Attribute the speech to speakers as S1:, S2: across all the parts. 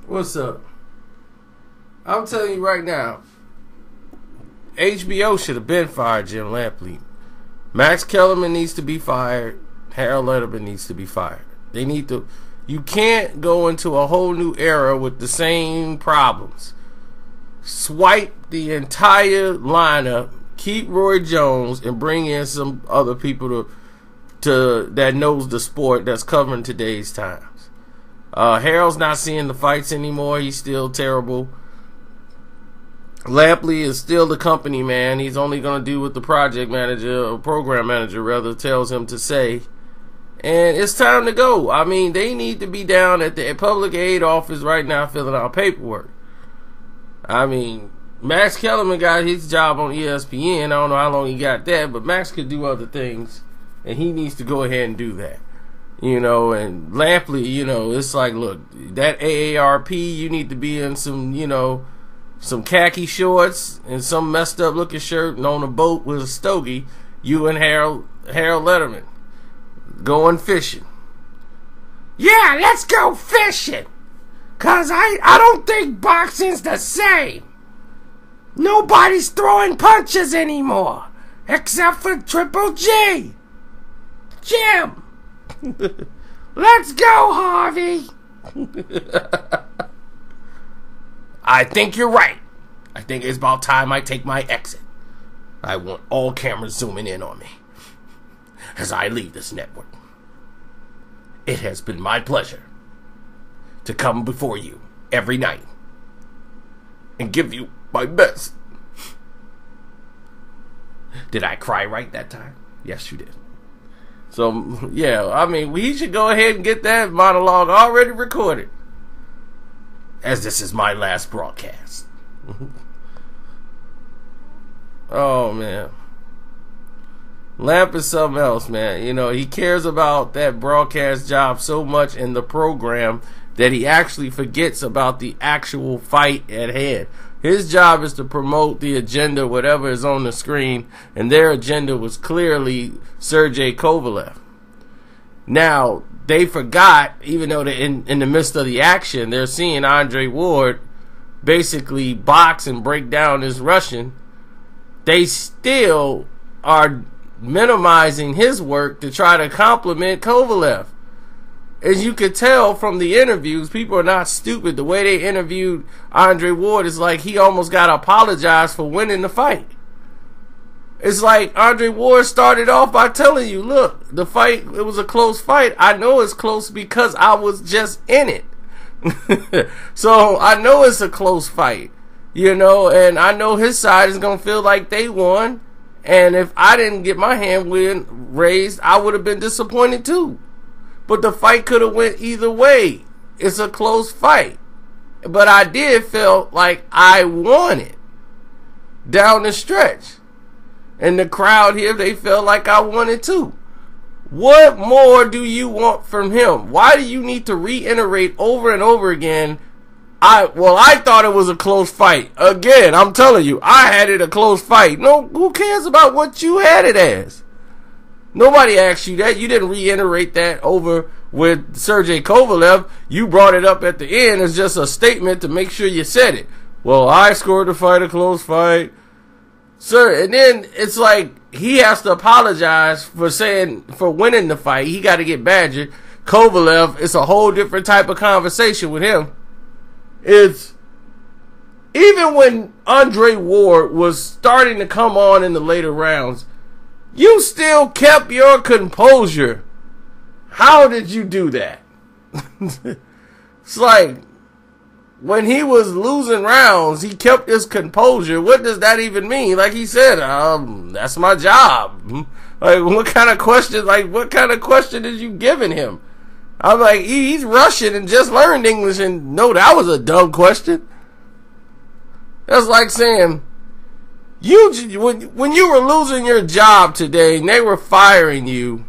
S1: What's up? I'm telling you right now, HBO should have been fired Jim Lampley. Max Kellerman needs to be fired. Harold Letterman needs to be fired. They need to. You can't go into a whole new era with the same problems. Swipe the entire lineup, keep Roy Jones, and bring in some other people to that knows the sport that's covering today's times. Harold's not seeing the fights anymore. He's still terrible. Lampley is still the company man. He's only going to do what the project manager, or program manager rather, tells him to say. And it's time to go. I mean, they need to be down at the public aid office right now filling out paperwork. I mean, Max Kellerman got his job on ESPN. I don't know how long he got that, but Max could do other things, and he needs to go ahead and do that. You know, and Lampley, you know, it's like, look, that AARP, you need to be in some, you know, some khaki shorts and some messed up looking shirt and on a boat with a stogie, you and Harold Letterman going fishing. Yeah, let's go fishing. Cause I don't think boxing's the same. Nobody's throwing punches anymore. Except for Triple G. Jim. Let's go, Harvey. I think you're right. I think it's about time I take my exit. I want all cameras zooming in on me as I leave this network. It has been my pleasure to come before you every night and give you my best. Did I cry right that time? Yes, you did. So, yeah, I mean, we should go ahead and get that monologue already recorded, as this is my last broadcast. Oh, man. Lamp is something else, man. You know, he cares about that broadcast job so much in the program that he actually forgets about the actual fight at hand. His job is to promote the agenda, whatever is on the screen, and their agenda was clearly Sergey Kovalev. Now, they forgot, even though they're in the midst of the action, they're seeing Andre Ward basically box and break down this Russian. They still are minimizing his work to try to compliment Kovalev. As you could tell from the interviews, people are not stupid. The way they interviewed Andre Ward is like he almost got to apologize for winning the fight. It's like Andre Ward started off by telling you, look, the fight, it was a close fight. I know it's close because I was just in it. So I know it's a close fight, you know, and I know his side is going to feel like they won. And if I didn't get my hand raised, I would have been disappointed too. But the fight could have went either way. It's a close fight. But I did feel like I won it down the stretch. And the crowd here, they felt like I won it too. What more do you want from him? Why do you need to reiterate over and over again? I thought it was a close fight. Again, I'm telling you, I had it a close fight. No, who cares about what you had it as? Nobody asked you that. You didn't reiterate that over with Sergey Kovalev. You brought it up at the end as just a statement to make sure you said it. Well, I scored the fight a close fight. Sir, and then it's like he has to apologize for winning the fight. He got to get badgered. Kovalev, it's a whole different type of conversation with him. It's even when Andre Ward was starting to come on in the later rounds, you still kept your composure. How did you do that? It's like when he was losing rounds, he kept his composure. What does that even mean? Like he said, that's my job. Like what kind of question is you giving him? I'm like, he's Russian and just learned English, and no, that was a dumb question. That's like saying, when you were losing your job today and they were firing you,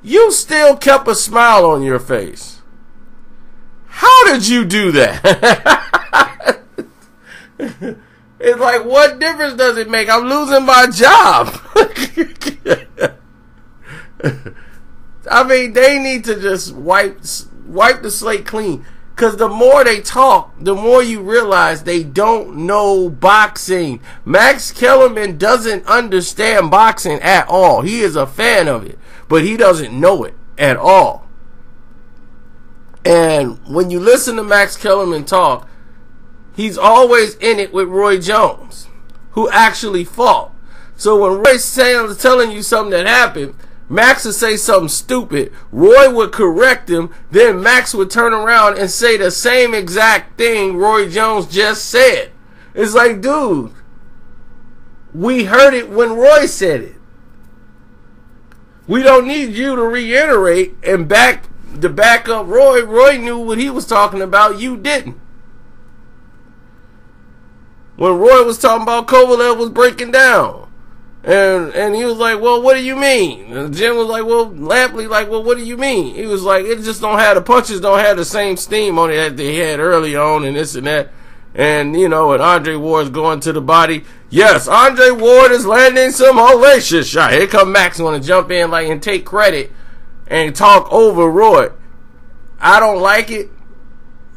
S1: you still kept a smile on your face. How did you do that? It's like, what difference does it make? I'm losing my job. I mean, they need to just wipe the slate clean. Because the more they talk, the more you realize they don't know boxing. Max Kellerman doesn't understand boxing at all. He is a fan of it, but he doesn't know it at all. And when you listen to Max Kellerman talk, he's always in it with Roy Jones, who actually fought. So when Roy's telling you something that happened, Max would say something stupid, Roy would correct him, then Max would turn around and say the same exact thing Roy Jones just said. It's like, dude, we heard it when Roy said it. We don't need you to reiterate and back up Roy. Roy knew what he was talking about. You didn't. When Roy was talking about Kovalev was breaking down. And he was like, well, what do you mean? And Jim was like, well, Lampley, like, well, what do you mean? He was like, it just don't have, the punches don't have the same steam on it that they had early on and this and that. And, you know, and Andre Ward's going to the body. Yes, Andre Ward is landing some hellacious shot. Here come Max want to jump in like and take credit and talk over Roy. I don't like it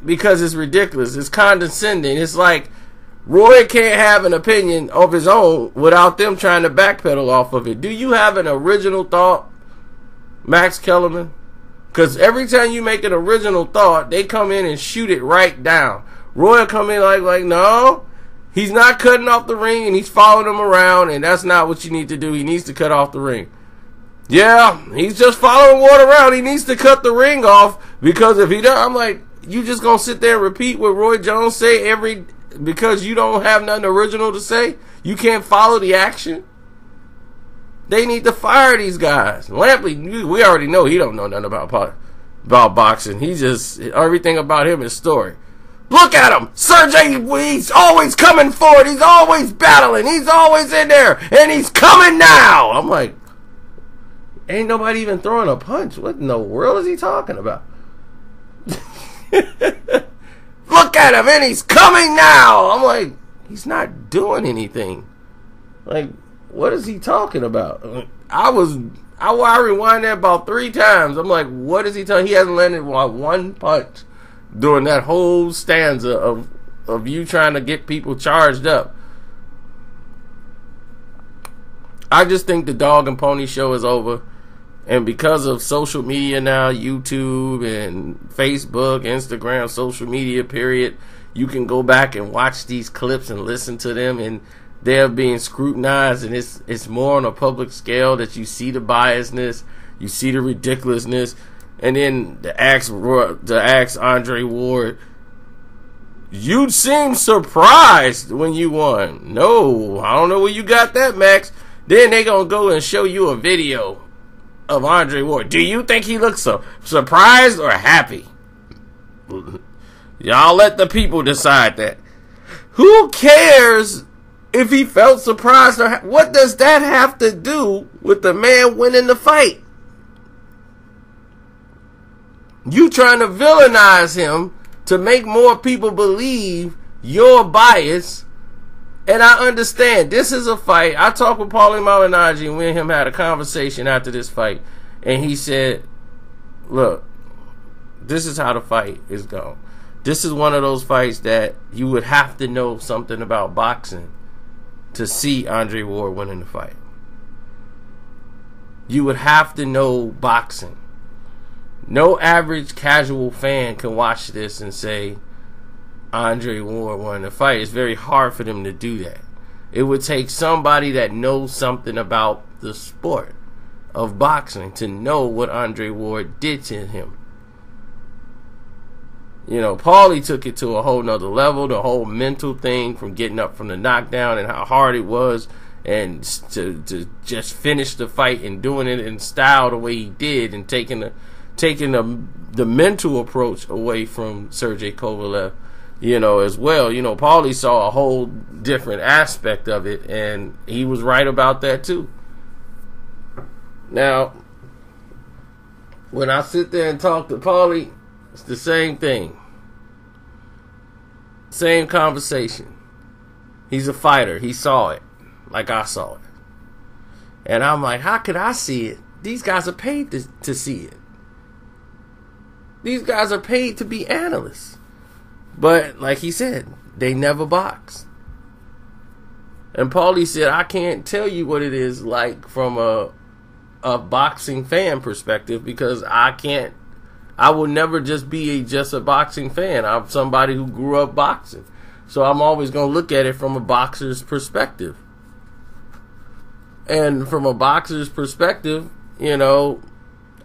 S1: because it's ridiculous. It's condescending. It's like, Roy can't have an opinion of his own without them trying to backpedal off of it. Do you have an original thought, Max Kellerman? Because every time you make an original thought, they come in and shoot it right down. Roy will come in like, no, he's not cutting off the ring and he's following him around, and that's not what you need to do. He needs to cut off the ring. Yeah, he's just following Ward around. He needs to cut the ring off because if he does, I'm like, you just going to sit there and repeat what Roy Jones say because you don't have nothing original to say? You can't follow the action? They need to fire these guys. Lampley, we already know he don't know nothing about boxing. He just, everything about him is story. Look at him! Sergey, he's always coming forward. He's always battling. He's always in there. And he's coming now! I'm like, ain't nobody even throwing a punch. What in the world is he talking about? Look at him, and he's coming now. I'm like, he's not doing anything. Like, what is he talking about? I rewind that about 3 times. I'm like, what is he talking? He hasn't landed one punch during that whole stanza of you trying to get people charged up. I just think the dog and pony show is over. And because of social media now, YouTube and Facebook, Instagram, social media, period, you can go back and watch these clips and listen to them, and they're being scrutinized, and it's more on a public scale that you see the biasness, you see the ridiculousness, and then to ask Andre Ward, you seem surprised when you won. No, I don't know where you got that, Max. Then they gonna go and show you a video of Andre Ward. Do you think he looks so surprised or happy? Y'all let the people decide that. Who cares if he felt surprised or what does that have to do with the man winning the fight? You trying to villainize him to make more people believe you're biased. And I understand, this is a fight. I talked with Paulie Malignaggi and we and him had a conversation after this fight. And he said, look, this is how the fight is going. This is one of those fights that you would have to know something about boxing to see Andre Ward winning the fight. You would have to know boxing. No average casual fan can watch this and say, Andre Ward won the fight. It's very hard for them to do that. It would take somebody that knows something about the sport of boxing to know what Andre Ward did to him. You know, Paulie took it to a whole nother level, the whole mental thing from getting up from the knockdown and how hard it was, and to just finish the fight and doing it in style the way he did, and taking the mental approach away from Sergey Kovalev. You know, as well. You know, Paulie saw a whole different aspect of it, and he was right about that too. Now, when I sit there and talk to Paulie, it's the same thing. Same conversation. He's a fighter. He saw it like I saw it. And I'm like, how could I see it? These guys are paid to see it. These guys are paid to be analysts. But, like he said, they never box. And Paulie said, I can't tell you what it is like from a boxing fan perspective because I will never just be just a boxing fan. I'm somebody who grew up boxing. So I'm always going to look at it from a boxer's perspective. And from a boxer's perspective, you know,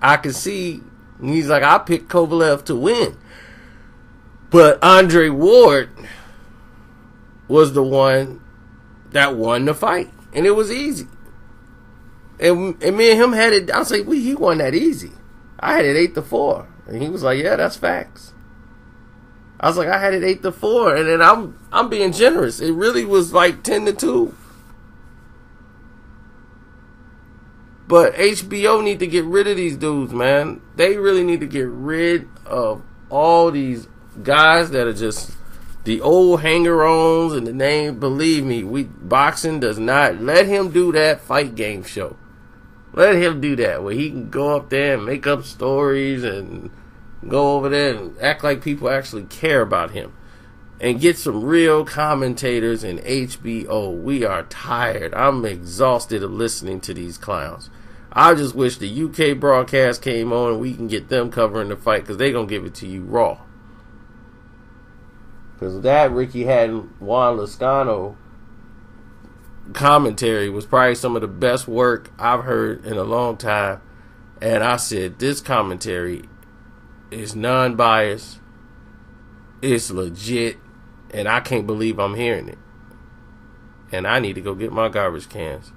S1: I can see, he's like, I picked Kovalev to win. But Andre Ward was the one that won the fight. And it was easy. And me and him had it, I was like, he won that easy. I had it 8-4. And he was like, yeah, that's facts. I was like, I had it 8-4. And then I'm being generous. It really was like 10-2. But HBO need to get rid of these dudes, man. They really need to get rid of all these guys that are just the old hanger-ons and the name. Believe me, boxing does not let him do that fight game show. Let him do that where he can go up there and make up stories and go over there and act like people actually care about him. And get some real commentators in HBO. We are tired. I'm exhausted of listening to these clowns. I just wish the UK broadcast came on and we can get them covering the fight because they're going to give it to you raw. Because that Ricky Hatton, Juan Lozano commentary was probably some of the best work I've heard in a long time. And I said, this commentary is non-biased. It's legit. And I can't believe I'm hearing it. And I need to go get my garbage cans.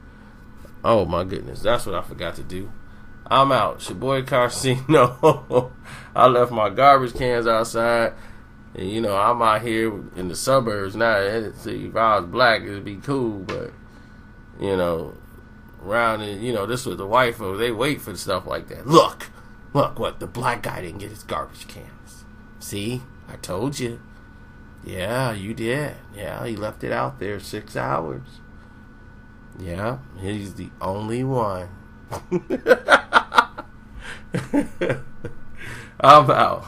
S1: Oh my goodness, that's what I forgot to do. I'm out. It's your boy Carcino. I left my garbage cans outside. And you know, I'm out here in the suburbs now. See, if I was black, it'd be cool. But, you know, around, you know, this was the white folks. They wait for stuff like that. Look, what? The black guy didn't get his garbage cans. See? I told you. Yeah, you did. Yeah, he left it out there 6 hours. Yeah, he's the only one. I'm out.